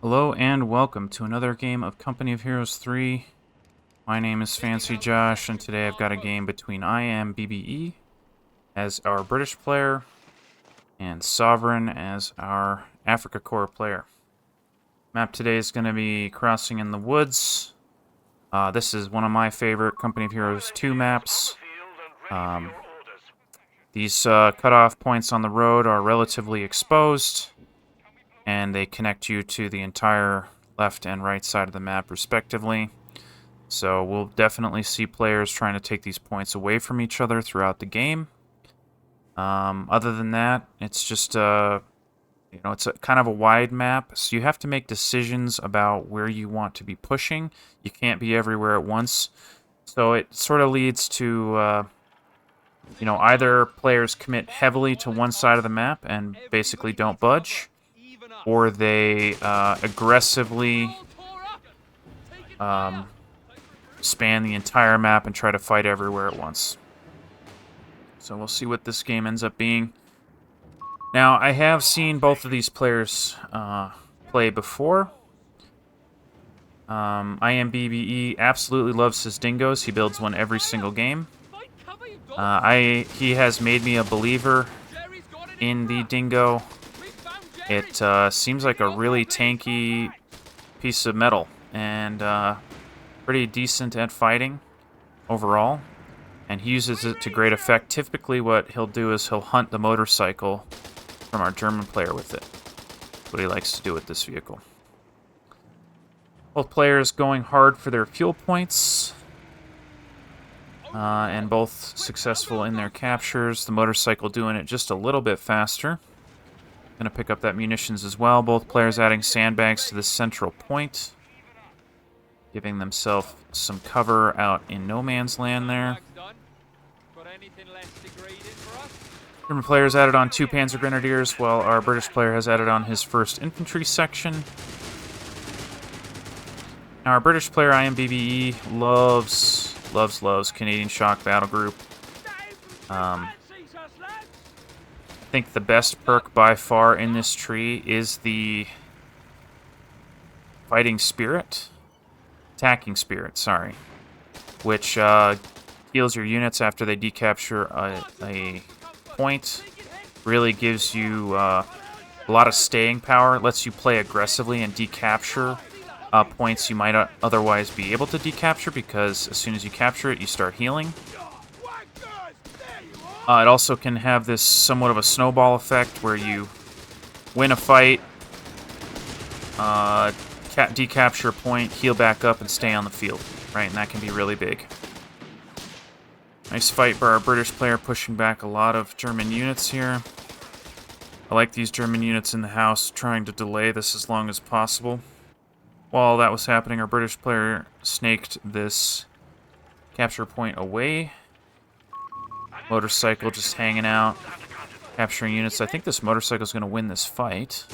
Hello and welcome to another game of Company of Heroes 3. My name is Fancy Josh, and today I've got a game between Imbbe as our British player and Sovereign as our Africa Corps player. Map today is going to be Crossing in the Woods. This is one of my favorite Company of Heroes 2 maps. These cutoff points on the road are relatively exposed, and they connect you to the entire left and right side of the map respectively. So we'll definitely see players trying to take these points away from each other throughout the game. Other than that, it's just it's kind of a wide map, so you have to make decisions about where you want to be pushing. You can't be everywhere at once, so it sort of leads to either players commit heavily to one side of the map and basically don't budge, or they aggressively span the entire map and try to fight everywhere at once. So we'll see what this game ends up being. Now, I have seen both of these players play before. Imbbe absolutely loves his dingoes. He builds one every single game. He has made me a believer in the dingo. It seems like a really tanky piece of metal, and pretty decent at fighting overall, and he uses it to great effect. Typically what he'll do is he'll hunt the motorcycle from our German player with it. That's what he likes to do with this vehicle. Both players going hard for their fuel points, and both successful in their captures. The motorcycle doing it just a little bit faster. Gonna pick up that munitions as well. Both players adding sandbags to the central point, giving themselves some cover out in no man's land there. German players added on 2 Panzer Grenadiers, while our British player has added on his first infantry section. Now, our British player, Imbbe, loves Canadian Shock Battle Group. I think the best perk by far in this tree is the Attacking Spirit, sorry, which heals your units after they decapture a point. Really gives you a lot of staying power. Lets you play aggressively and decapture points you might otherwise be able to decapture, because as soon as you capture it, you start healing. It also can have this somewhat of a snowball effect where you win a fight, decapture a point, heal back up, and stay on the field, right? And that can be really big. Nice fight by our British player, pushing back a lot of German units here. I like these German units in the house, trying to delay this as long as possible. While that was happening, our British player snaked this capture point away. Motorcycle just hanging out, capturing units. I think this motorcycle is going to win this fight.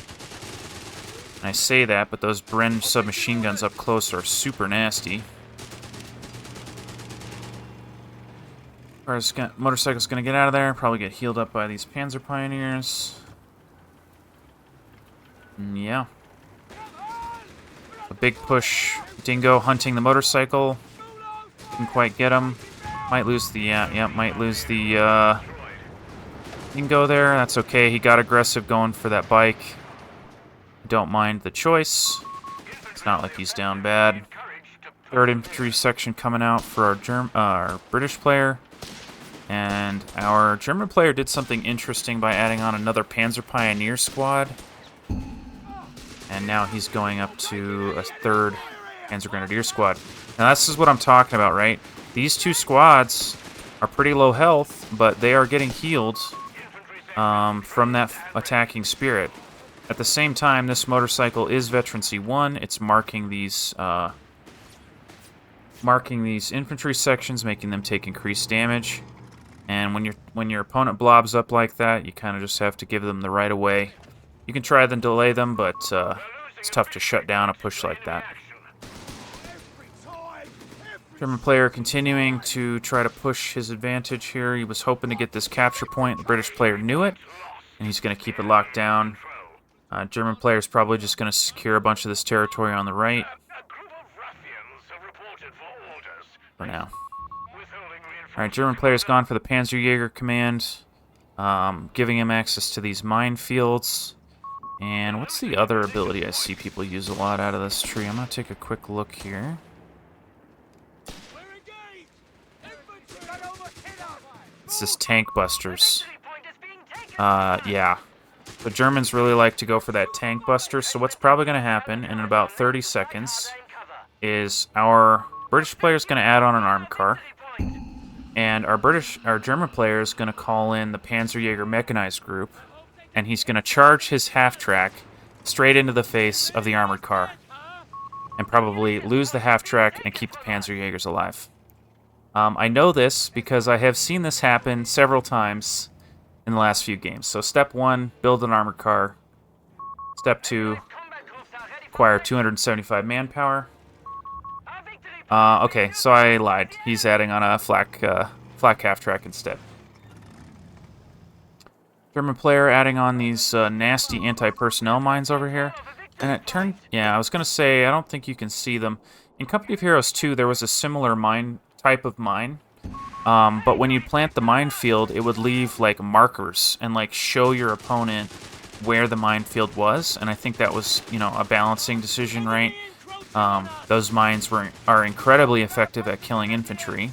And I say that, but those Bren submachine guns up close are super nasty. Motorcycle's going to get out of there, probably get healed up by these Panzer Pioneers. Yeah. A big push. Dingo hunting the motorcycle. Didn't quite get him. Might lose the, might lose the, Dingo there. That's okay. He got aggressive going for that bike. Don't mind the choice. It's not like he's down bad. 3rd infantry section coming out for our British player. And our German player did something interesting by adding on another Panzer Pioneer squad. And now he's going up to a 3rd Panzer Grenadier squad. Now this is what I'm talking about, right? These 2 squads are pretty low health, but they are getting healed from that attacking spirit. At the same time, this motorcycle is Veterancy 1. It's marking these infantry sections, making them take increased damage. And when your opponent blobs up like that, you kind of just have to give them the right of way. You can try to delay them, but it's tough to shut down a push like that. German player continuing to try to push his advantage here. He was hoping to get this capture point. The British player knew it, and he's going to keep it locked down. German player's probably just going to secure a bunch of this territory on the right. For now. Alright, German player's gone for the Panzerjäger command, giving him access to these minefields. And what's the other ability I see people use a lot out of this tree? I'm going to take a quick look here. It's this tank busters. Yeah. The Germans really like to go for that tank buster, so what's probably going to happen in about 30 seconds is our British player is going to add on an armed car, and our German player is going to call in the Panzerjäger mechanized group, and he's going to charge his half-track straight into the face of the armored car, and probably lose the half-track and keep the Panzerjägers alive. I know this because I have seen this happen several times in the last few games. So step 1, build an armored car. Step 2, acquire 275 manpower. Okay, so I lied. He's adding on a flak half-track instead. German player adding on these nasty anti-personnel mines over here. And it turned... Yeah, I was going to say, I don't think you can see them. In Company of Heroes 2, there was a similar type of mine. But when you plant the minefield, it would leave, like, markers and, like, show your opponent where the minefield was. And I think that was, you know, a balancing decision, right? Those mines are incredibly effective at killing infantry.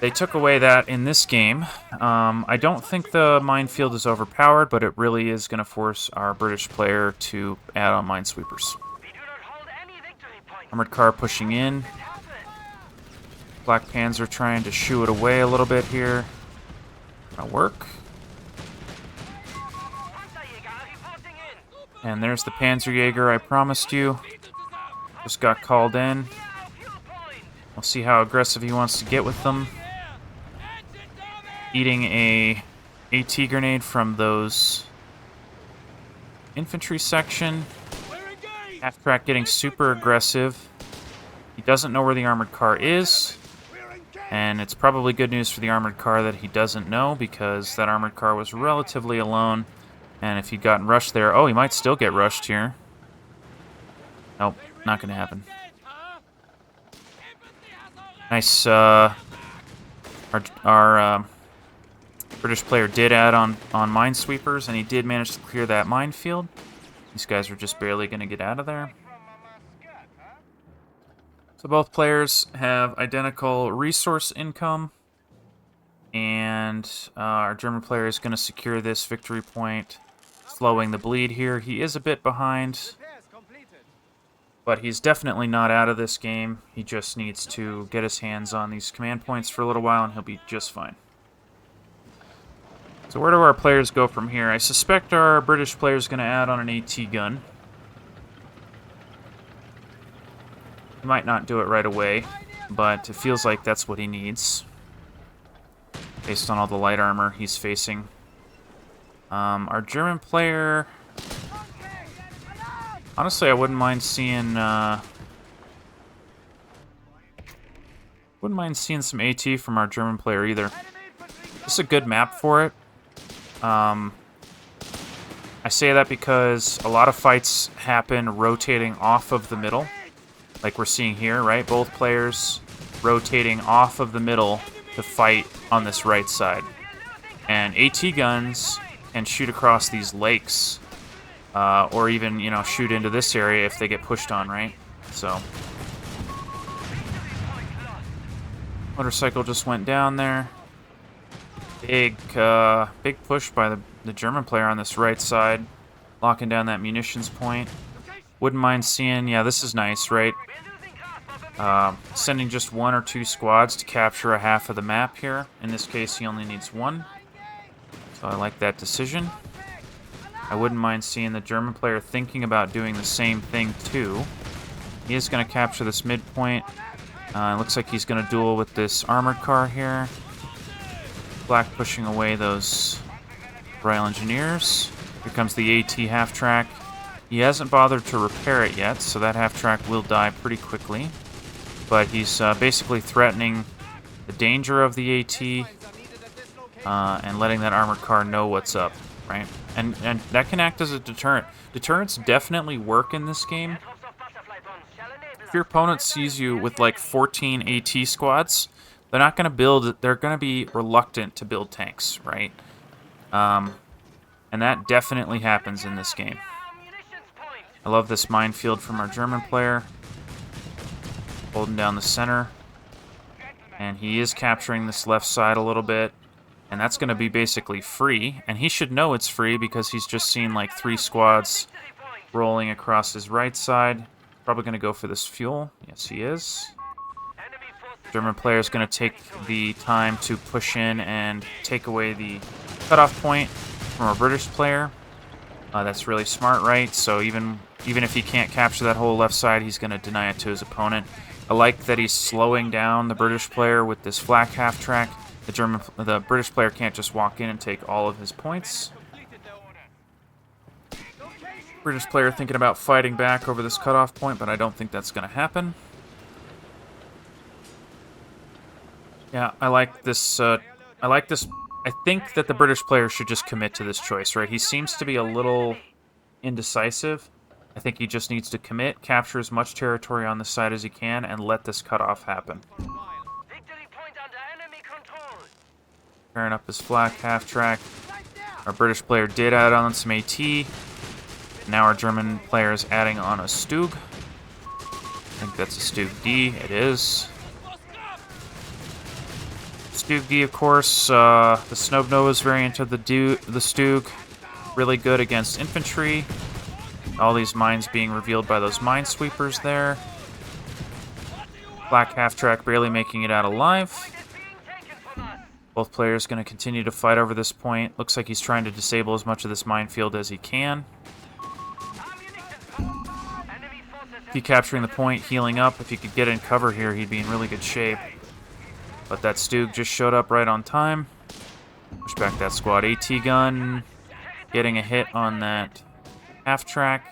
They took away that in this game. I don't think the minefield is overpowered, but it really is going to force our British player to add on minesweepers. Armored car pushing in. Black Panzer trying to shoo it away a little bit here. Gonna work. And there's the Panzerjäger I promised you. Just got called in. We'll see how aggressive he wants to get with them. Eating a AT grenade from those infantry section. Half-track getting super aggressive. He doesn't know where the armored car is. And it's probably good news for the armored car that he doesn't know, because that armored car was relatively alone. And if he'd gotten rushed there... Oh, he might still get rushed here. Nope, not going to happen. Nice, our British player did add on minesweepers, and he did manage to clear that minefield. These guys are just barely going to get out of there. So both players have identical resource income, and our German player is going to secure this victory point, slowing the bleed here. He is a bit behind, but he's definitely not out of this game. He just needs to get his hands on these command points for a little while, and he'll be just fine. So where do our players go from here? I suspect our British player is going to add on an AT gun. He might not do it right away, but it feels like that's what he needs, based on all the light armor he's facing. Our German player... Honestly, I wouldn't mind seeing... wouldn't mind seeing some AT from our German player either. This is a good map for it. I say that because a lot of fights happen rotating off of the middle, like we're seeing here, right? Both players rotating off of the middle to fight on this right side. And AT guns can shoot across these lakes, or even, you know, shoot into this area if they get pushed on, right? So, motorcycle just went down there. Big push by the German player on this right side, locking down that munitions point. Wouldn't mind seeing, yeah, this is nice, right? Sending just 1 or 2 squads to capture a half of the map here. In this case, he only needs 1. So I like that decision. I wouldn't mind seeing the German player thinking about doing the same thing too. He is going to capture this midpoint. It looks like he's going to duel with this armored car here. Black pushing away those Royal Engineers. Here comes the AT half-track. He hasn't bothered to repair it yet, so that half-track will die pretty quickly. But he's basically threatening the danger of the AT and letting that armored car know what's up, right? And that can act as a deterrent. Deterrents definitely work in this game. If your opponent sees you with like 14 AT squads, they're not going to build, they're going to be reluctant to build tanks, right? And that definitely happens in this game. I love this minefield from our German player. Holding down the center. And he is capturing this left side a little bit. And that's going to be basically free. And he should know it's free because he's just seen like 3 squads rolling across his right side. Probably going to go for this fuel. Yes, he is. German player is going to take the time to push in and take away the cutoff point from our British player. That's really smart, right? So even if he can't capture that whole left side, he's going to deny it to his opponent. I like that he's slowing down the British player with this flak half track. The British player can't just walk in and take all of his points. British player thinking about fighting back over this cutoff point, but I don't think that's going to happen. Yeah, I like this. I think that the British player should just commit to this choice, right? He seems to be a little indecisive. I think he just needs to commit, capture as much territory on this side as he can, and let this cutoff happen. Pairing up his flak half track. Our British player did add on some AT. Now our German player is adding on a Stug. I think that's a Stug D. It is. Stug D, of course. The Snownova's variant of the Stug. Really good against infantry. All these mines being revealed by those minesweepers there. Black half-track barely making it out alive. Both players going to continue to fight over this point. Looks like he's trying to disable as much of this minefield as he can. Keep capturing the point, healing up. If he could get in cover here, he'd be in really good shape. But that Stug just showed up right on time. Push back that squad AT gun. Getting a hit on that half-track.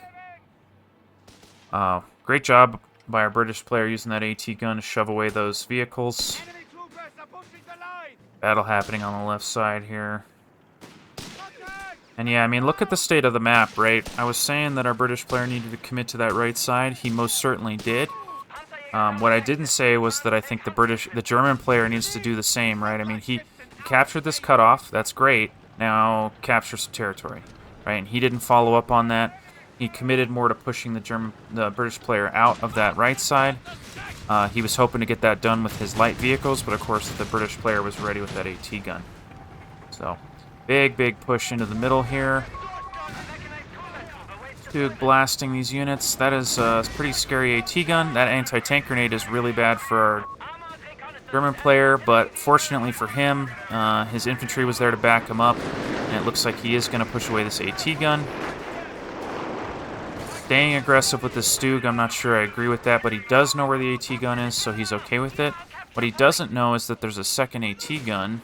Great job by our British player using that AT gun to shove away those vehicles. Battle happening on the left side here. And yeah, I mean, look at the state of the map, right? I was saying that our British player needed to commit to that right side. He most certainly did. What I didn't say was that I think the German player needs to do the same, right? I mean, he captured this cutoff. That's great. Now capture some territory, right? And he didn't follow up on that. He committed more to pushing the British player out of that right side. He was hoping to get that done with his light vehicles, but of course the British player was ready with that AT gun. So, big push into the middle here. Stug blasting these units. That is a pretty scary AT gun. That anti-tank grenade is really bad for our German player, but fortunately for him, his infantry was there to back him up, and it looks like he is going to push away this AT gun. Staying aggressive with the Stug, I'm not sure I agree with that, but he does know where the AT gun is, so he's okay with it. What he doesn't know is that there's a second AT gun.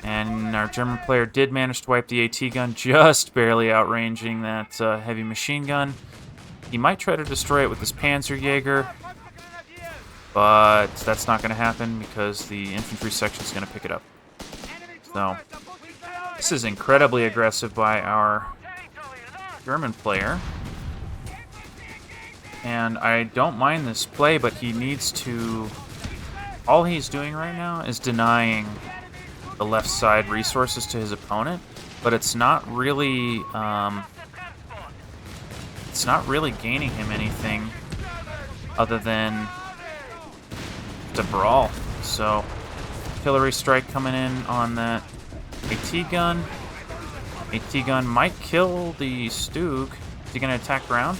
And our German player did manage to wipe the AT gun, just barely outranging that heavy machine gun. He might try to destroy it with his Panzerjäger, but that's not going to happen because the infantry section is going to pick it up. So, this is incredibly aggressive by our German player. And I don't mind this play, but he needs to... All he's doing right now is denying the left side resources to his opponent, but it's not really gaining him anything other than to brawl. So, artillery strike coming in on that AT gun. AT gun might kill the Stug. Is he going to attack ground?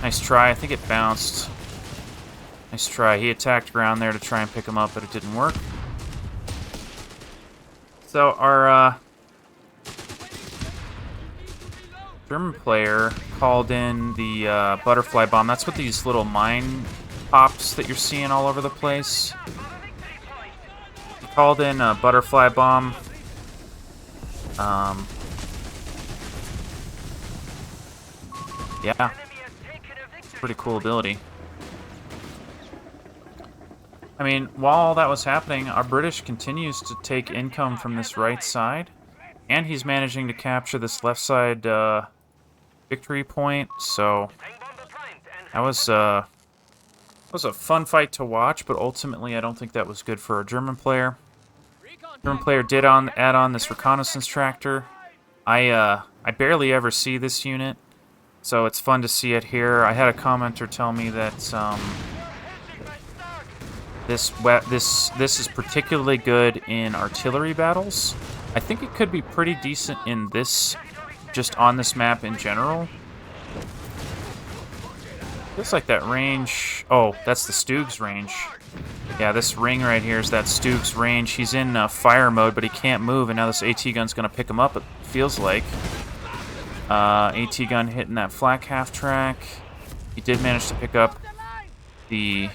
Nice try. I think it bounced. Nice try. He attacked ground there to try and pick him up, but it didn't work. So our German player called in the butterfly bomb. That's what these little mine pops that you're seeing all over the place. He called in a butterfly bomb. Yeah, it's a pretty cool ability. I mean, while all that was happening, our British continues to take income from this right side. And he's managing to capture this left side victory point, so that was a fun fight to watch, but ultimately I don't think that was good for a German player. German player did add on this reconnaissance tractor. I barely ever see this unit, so it's fun to see it here. I had a commenter tell me that this is particularly good in artillery battles. I think it could be pretty decent in this, just on this map in general. Looks like that range... Oh, that's the Stug's range. Yeah, this ring right here is that Stug's range. He's in fire mode, but he can't move, and now this AT gun's going to pick him up, it feels like. AT gun hitting that flak half-track. He did manage to pick up the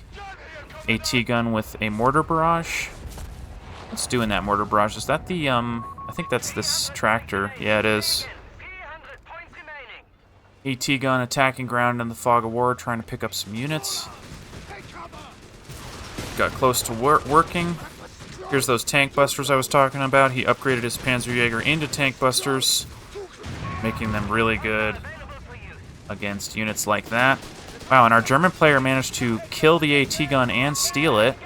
AT gun with a mortar barrage. What's doing that mortar barrage? Is that the, I think that's this tractor. Yeah, it is. AT gun attacking ground in the fog of war, trying to pick up some units. Got close to working. Here's those tank busters I was talking about. He upgraded his Panzerjäger into tank busters, making them really good against units like that. Wow, and our German player managed to kill the AT gun and steal it.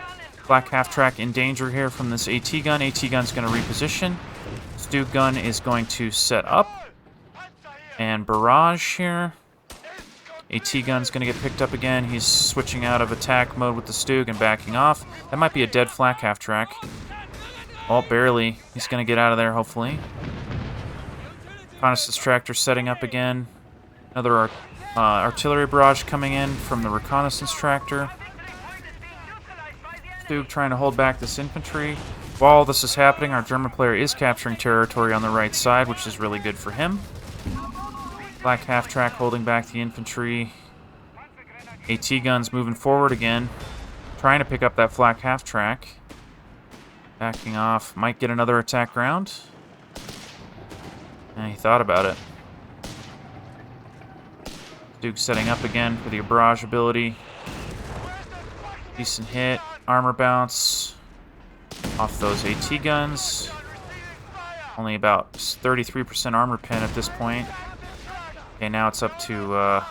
Black half-track in danger here from this AT gun. AT gun's going to reposition. Stug gun is going to set up. And barrage here. AT gun's going to get picked up again. He's switching out of attack mode with the Stug and backing off. That might be a dead flak half-track. Oh, barely. He's going to get out of there, hopefully. Reconnaissance tractor setting up again. Another artillery barrage coming in from the reconnaissance tractor. Stug trying to hold back this infantry. While all this is happening, our German player is capturing territory on the right side, which is really good for him. Black half-track holding back the infantry. AT guns moving forward again. Trying to pick up that flak half-track. Backing off. Might get another attack ground. And he thought about it. Duke setting up again for the barrage ability. Decent hit. Armor bounce. Off those AT guns. Only about 33% armor pen at this point. Okay, now it's up to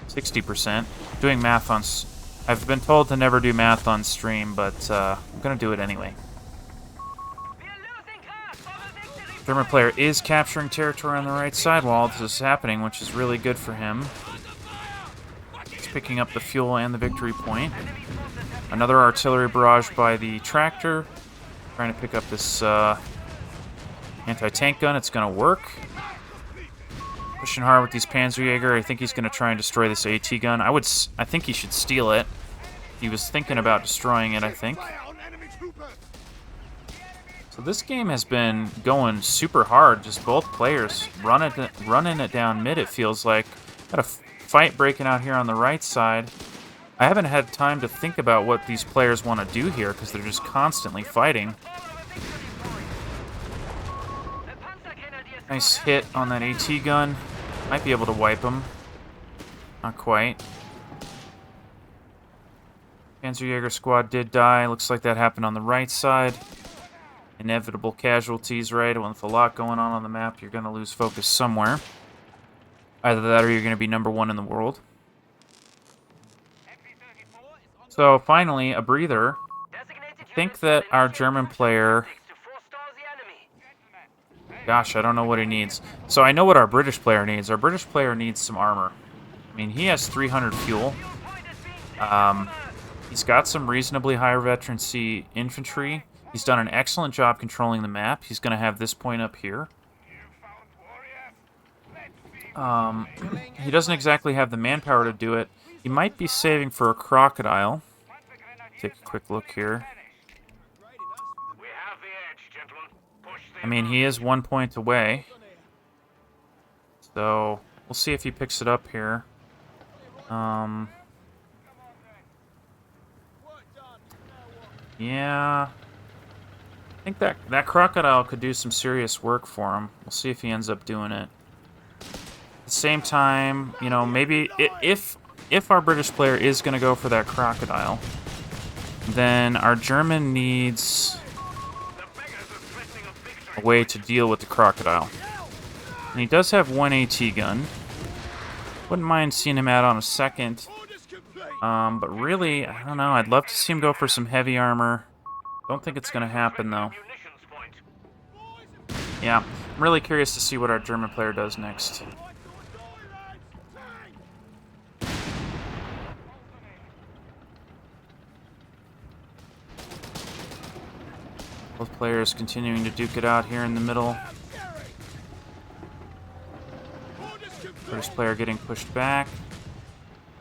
60%. Doing math on... I've been told to never do math on stream, but I'm going to do it anyway. German player is capturing territory on the right side while this is happening, which is really good for him. He's picking up the fuel and the victory point. Another artillery barrage by the tractor. Trying to pick up this anti-tank gun. It's going to work. Pushing hard with these Panzerjäger. I think he's going to try and destroy this AT gun. I think he should steal it. He was thinking about destroying it, I think. So this game has been going super hard. Just both players running it down mid, it feels like. Got a fight breaking out here on the right side. I haven't had time to think about what these players want to do here because they're just constantly fighting. Nice hit on that AT gun. Might be able to wipe him. Not quite. Panzerjäger squad did die. Looks like that happened on the right side. Inevitable casualties, right? With a lot going on the map, you're going to lose focus somewhere. Either that or you're going to be #1 in the world. So finally, a breather. I think that our German player... Gosh, I don't know what he needs. So I know what our British player needs. Our British player needs some armor. I mean, he has 300 fuel. He's got some reasonably high veterancy infantry. He's done an excellent job controlling the map. He's going to have this point up here. He doesn't exactly have the manpower to do it. He might be saving for a crocodile. Take a quick look here. I mean, he is 1 point away. So, we'll see if he picks it up here. Yeah. I think that crocodile could do some serious work for him. We'll see if he ends up doing it. At the same time, you know, maybe if our British player is going to go for that crocodile, then our German needs... a way to deal with the crocodile. And he does have one AT gun. Wouldn't mind seeing him add on a second. But really, I don't know. I'd love to see him go for some heavy armor. Don't think it's going to happen, though. Yeah, I'm really curious to see what our German player does next. Both players continuing to duke it out here in the middle. British player getting pushed back.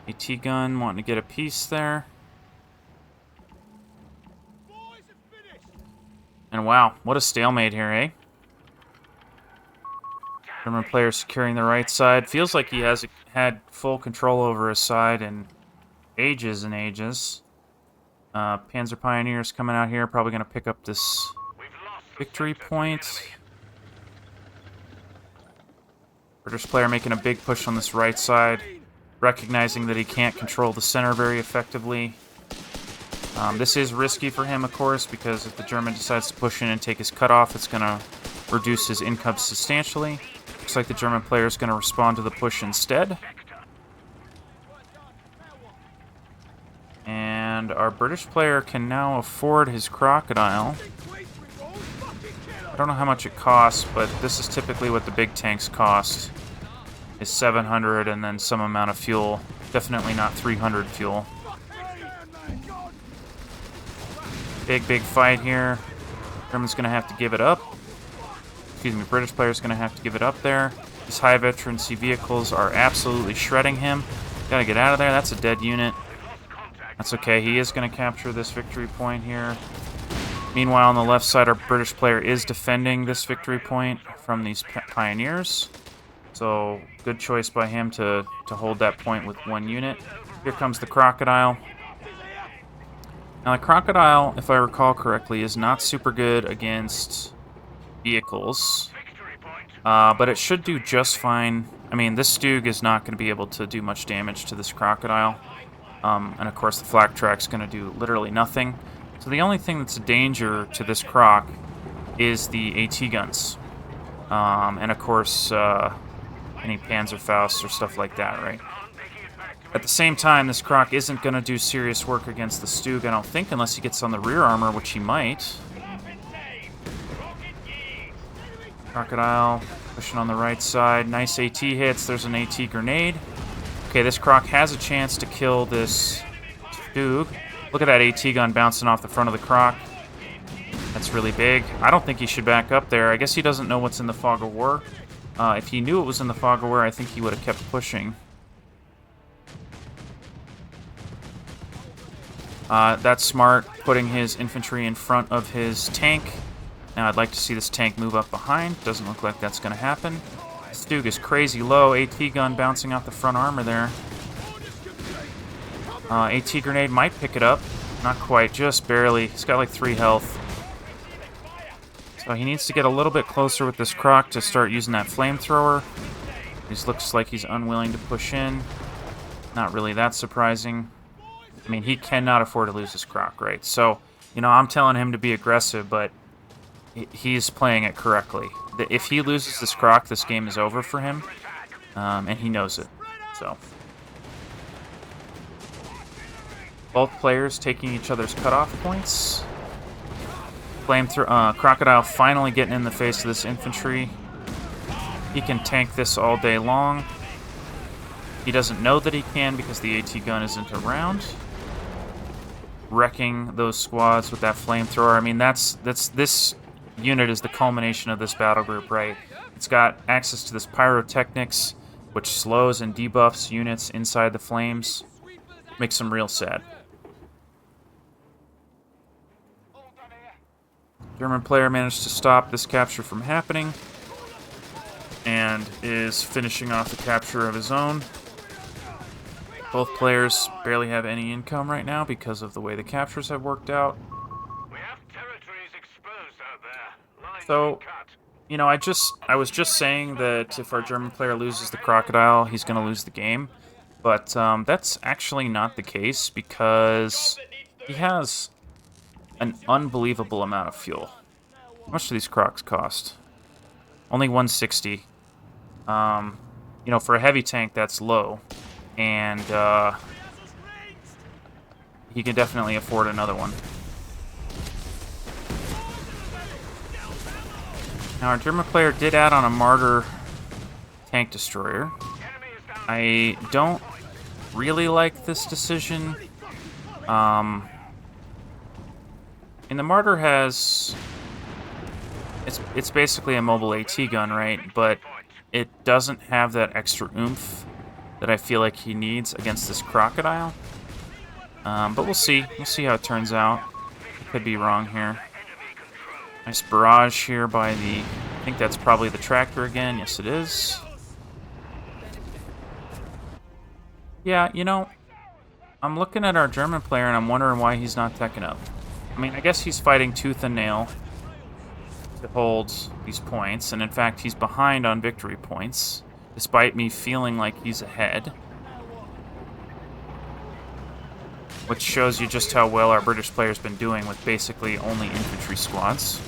AT gun wanting to get a piece there. And wow, what a stalemate here, eh? German player securing the right side. Feels like he has had full control over his side in ages and ages. Panzer Pioneers coming out here, probably going to pick up this victory point. British player making a big push on this right side, recognizing that he can't control the center very effectively. This is risky for him, of course, because if the German decides to push in and take his cutoff, it's going to reduce his income substantially. Looks like the German player is going to respond to the push instead. And our British player can now afford his crocodile. I don't know how much it costs, but this is typically what the big tanks cost. Is 700 and then some amount of fuel. Definitely not 300 fuel. Big fight here. German's going to have to give it up. Excuse me, British player's going to have to give it up there. These high veterancy vehicles are absolutely shredding him. Gotta get out of there. That's a dead unit. That's okay. He is going to capture this victory point here. Meanwhile, on the left side, our British player is defending this victory point from these pioneers. So, good choice by him to hold that point with one unit. Here comes the crocodile. Now, the crocodile, if I recall correctly, is not super good against vehicles. But it should do just fine. I mean, this Stug is not going to be able to do much damage to this crocodile. And of course, the flak track's going to do literally nothing. So the only thing that's a danger to this croc is the AT guns. And of course, any Panzerfaust or stuff like that, right? At the same time, this croc isn't going to do serious work against the Stug, I don't think, unless he gets on the rear armor, which he might. Crocodile pushing on the right side. Nice AT hits. There's an AT grenade. Okay, this croc has a chance to kill this Stug. Look at that AT gun bouncing off the front of the croc. That's really big. I don't think he should back up there. I guess he doesn't know what's in the fog of war. If he knew it was in the fog of war, I think he would have kept pushing. That's smart, putting his infantry in front of his tank. Now I'd like to see this tank move up behind. Doesn't look like that's going to happen. Stug is crazy low. AT gun bouncing off the front armor there. AT grenade might pick it up. Not quite, just barely. He's got like 3 health. So he needs to get a little bit closer with this croc to start using that flamethrower. He looks like he's unwilling to push in. Not really that surprising. I mean, he cannot afford to lose his croc, right? So, you know, I'm telling him to be aggressive, but he's playing it correctly. If he loses this croc, this game is over for him, and he knows it. So, both players taking each other's cutoff points. Crocodile finally getting in the face of this infantry. He can tank this all day long. He doesn't know that he can because the AT gun isn't around. Wrecking those squads with that flamethrower. I mean, this unit is the culmination of this battle group, right? It's got access to this pyrotechnics, which slows and debuffs units inside the flames. Makes them real sad. German player managed to stop this capture from happening and is finishing off the capture of his own. Both players barely have any income right now because of the way the captures have worked out. We have territories exposed out there. So, you know, I was just saying that if our German player loses the crocodile, he's going to lose the game. But that's actually not the case because he has an unbelievable amount of fuel. How much do these crocs cost? Only 160. You know, for a heavy tank, that's low. And he can definitely afford another one. Now, our German player did add on a Martyr tank destroyer. I don't really like this decision. And the Martyr has... It's basically a mobile AT gun, right? But it doesn't have that extra oomph that I feel like he needs against this crocodile. But we'll see. We'll see how it turns out. Could be wrong here. Nice barrage here by the... I think that's probably the tractor again. Yes, it is. Yeah, you know, I'm looking at our German player and I'm wondering why he's not teching up. I mean, I guess he's fighting tooth and nail to hold these points, and in fact, he's behind on victory points, despite me feeling like he's ahead. Which shows you just how well our British player's been doing with basically only infantry squads.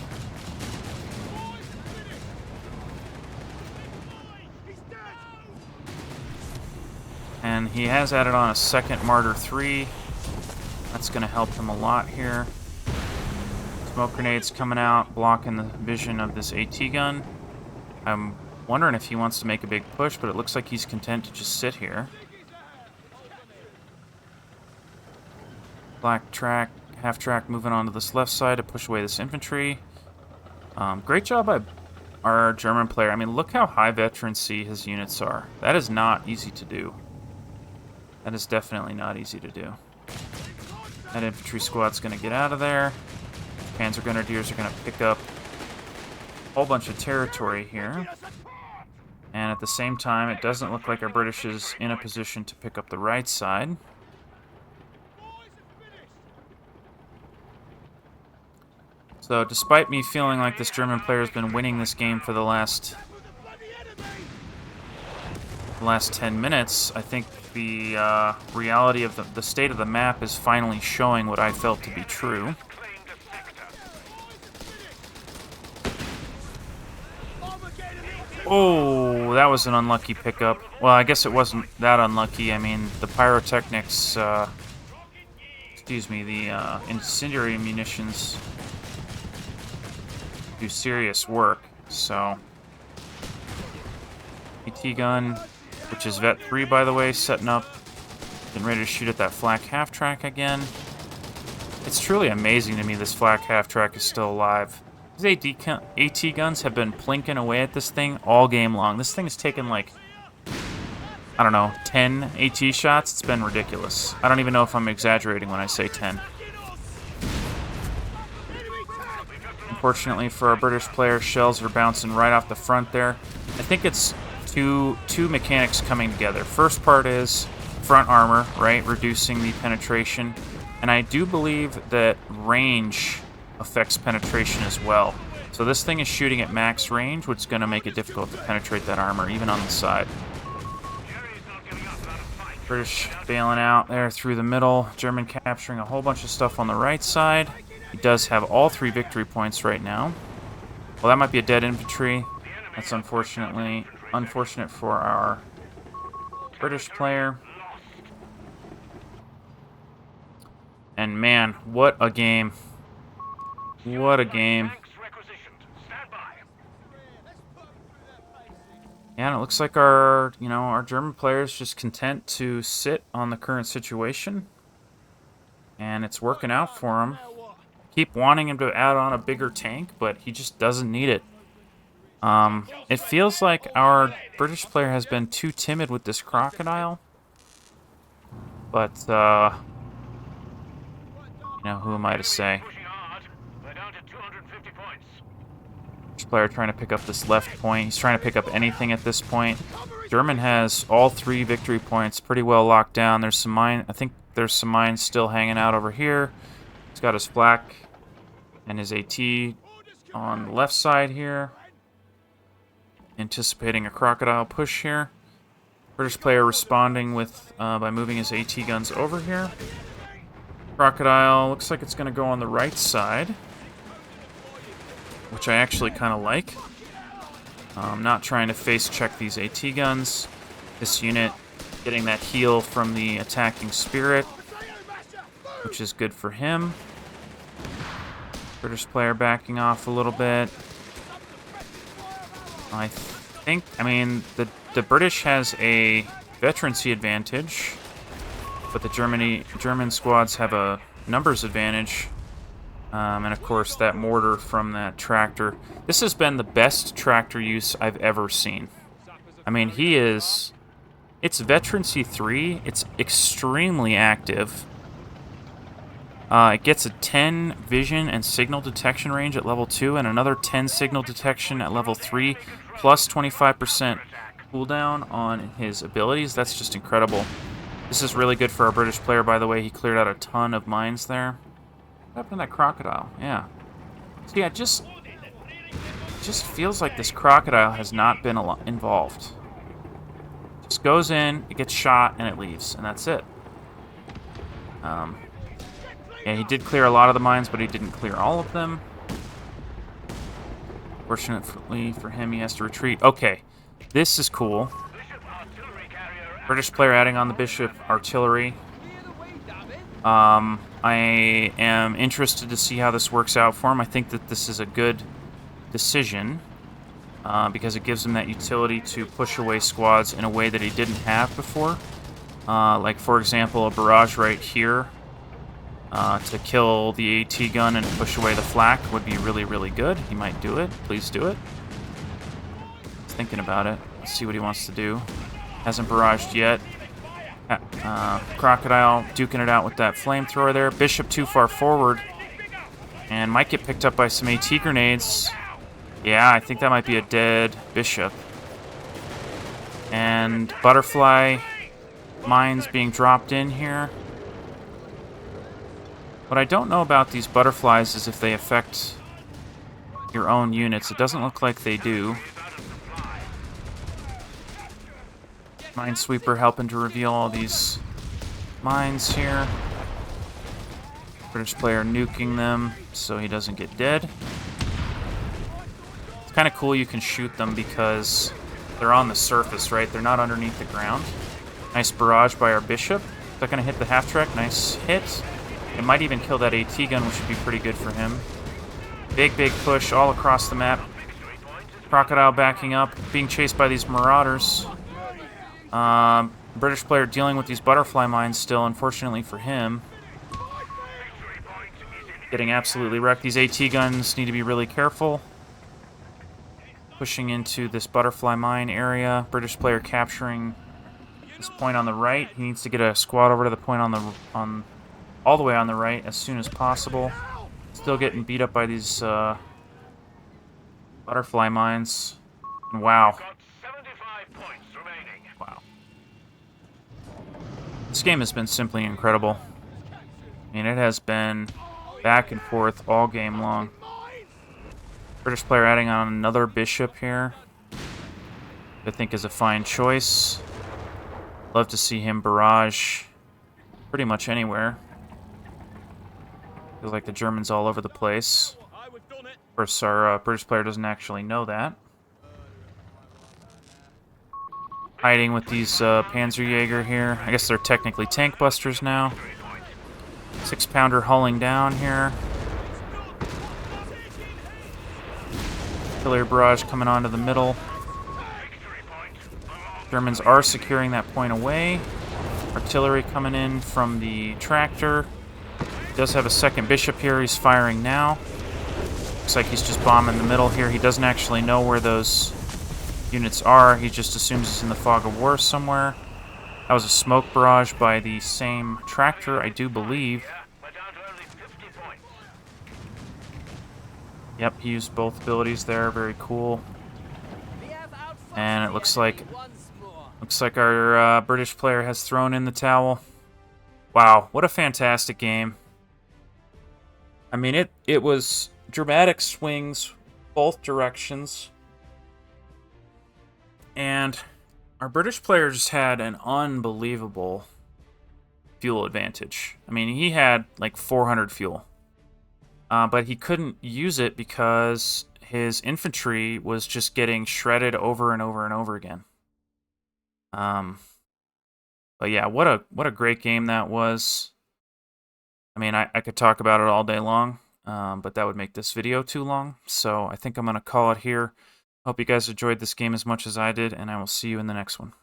And he has added on a second Martyr 3. That's going to help him a lot here. Smoke grenades coming out, blocking the vision of this AT gun. I'm wondering if he wants to make a big push, but it looks like he's content to just sit here. Black track, half track moving onto this left side to push away this infantry. Great job by our German player. I mean, look how high veterancy his units are. That is not easy to do. That is definitely not easy to do. That infantry squad's going to get out of there. Panzer Grenadiers are going to pick up a whole bunch of territory here. And at the same time, it doesn't look like our British is in a position to pick up the right side. So despite me feeling like this German player has been winning this game for the last 10 minutes, I think the reality of the state of the map is finally showing what I felt to be true. Oh, that was an unlucky pickup. Well, I guess it wasn't that unlucky. I mean, the pyrotechnics, excuse me, the incendiary munitions do serious work, so... AT gun, which is Vet 3, by the way, setting up, getting ready to shoot at that flak half-track again. It's truly amazing to me this flak half-track is still alive. These AT guns have been plinking away at this thing all game long. This thing has taken, like, I don't know, 10 AT shots. It's been ridiculous. I don't even know if I'm exaggerating when I say 10. Unfortunately for our British player, shells are bouncing right off the front there. I think it's two mechanics coming together. First part is front armor, right, reducing the penetration. And I do believe that range affects penetration as well. So this thing is shooting at max range, which is going to make it difficult to penetrate that armor, even on the side. British bailing out there through the middle. German capturing a whole bunch of stuff on the right side. He does have all 3 victory points right now. Well, that might be a dead infantry. That's unfortunate for our British player. And man, what a game. What a game. Yeah, and it looks like our German player is just content to sit on the current situation. And it's working out for him. Keep wanting him to add on a bigger tank, but he just doesn't need it. It feels like our British player has been too timid with this crocodile. But, who am I to say? British player trying to pick up this left point. He's trying to pick up anything at this point. German has all 3 victory points pretty well locked down. There's some mine. I think there's some mines still hanging out over here. He's got his flak and his AT on the left side here. Anticipating a crocodile push here. British player responding with by moving his AT guns over here. Crocodile looks like it's going to go on the right side. which I actually kind of like. Not trying to face check these AT guns. This unit getting that heal from the attacking spirit, which is good for him. British player backing off a little bit. I mean, the British has a veterancy advantage, but the German squads have a numbers advantage. And of course, that mortar from that tractor. This has been the best tractor use I've ever seen. I mean, it's veterancy 3. It's extremely active. It gets a 10 vision and signal detection range at level 2, and another 10 signal detection at level 3, plus 25% cooldown on his abilities. That's just incredible. This is really good for our British player, by the way. He cleared out a ton of mines there. What happened to that crocodile? Yeah. See, it just feels like this crocodile has not been involved. Just goes in, it gets shot, and it leaves, and that's it. Yeah, he did clear a lot of the mines, but he didn't clear all of them. Fortunately for him, he has to retreat. Okay, this is cool. British player adding on the Bishop Artillery. I am interested to see how this works out for him. I think that this is a good decision because it gives him that utility to push away squads in a way that he didn't have before. Like, for example, a barrage right here to kill the AT gun and push away the flak would be really, really good. He might do it. Please do it. He's thinking about it. Let's see what he wants to do. Hasn't barraged yet. Crocodile duking it out with that flamethrower there. Bishop too far forward. And might get picked up by some AT grenades. Yeah, I think that might be a dead Bishop. And butterfly mines being dropped in here. What I don't know about these butterflies is if they affect your own units. It doesn't look like they do. Minesweeper helping to reveal all these mines here. British player nuking them so he doesn't get dead. It's kind of cool you can shoot them because they're on the surface, right? They're not underneath the ground. Nice barrage by our Bishop. Is that going to hit the half-track? Nice hit. It might even kill that AT gun, which would be pretty good for him. Big, big push all across the map. Crocodile backing up, being chased by these marauders. British player dealing with these butterfly mines still, unfortunately for him. Getting absolutely wrecked. These AT guns need to be really careful. Pushing into this butterfly mine area. British player capturing this point on the right. He needs to get a squad over to the point all the way on the right as soon as possible. Still getting beat up by these butterfly mines. And wow. Wow. This game has been simply incredible. I mean, it has been back and forth all game long. British player adding on another Bishop here. I think is a fine choice. Love to see him barrage pretty much anywhere. Feels like the Germans all over the place. Of course, our British player doesn't actually know that. Hiding with these Panzerjäger here. I guess they're technically tank busters now. 6-pounder hulling down here. Artillery barrage coming onto the middle. Germans are securing that point away. Artillery coming in from the tractor. Does have a second Bishop here. He's firing now. Looks like he's just bombing the middle here. He doesn't actually know where those units are. He just assumes it's in the fog of war somewhere. That was a smoke barrage by the same tractor, I do believe. Yep, he used both abilities there. Very cool. And it looks like our British player has thrown in the towel. Wow, what a fantastic game. I mean, it was dramatic swings both directions. And our British player just had an unbelievable fuel advantage. I mean, he had like 400 fuel. But he couldn't use it because his infantry was just getting shredded over and over and over again. But yeah, what a great game that was. I mean, I could talk about it all day long, but that would make this video too long. So I think I'm going to call it here. Hope you guys enjoyed this game as much as I did, and I will see you in the next one.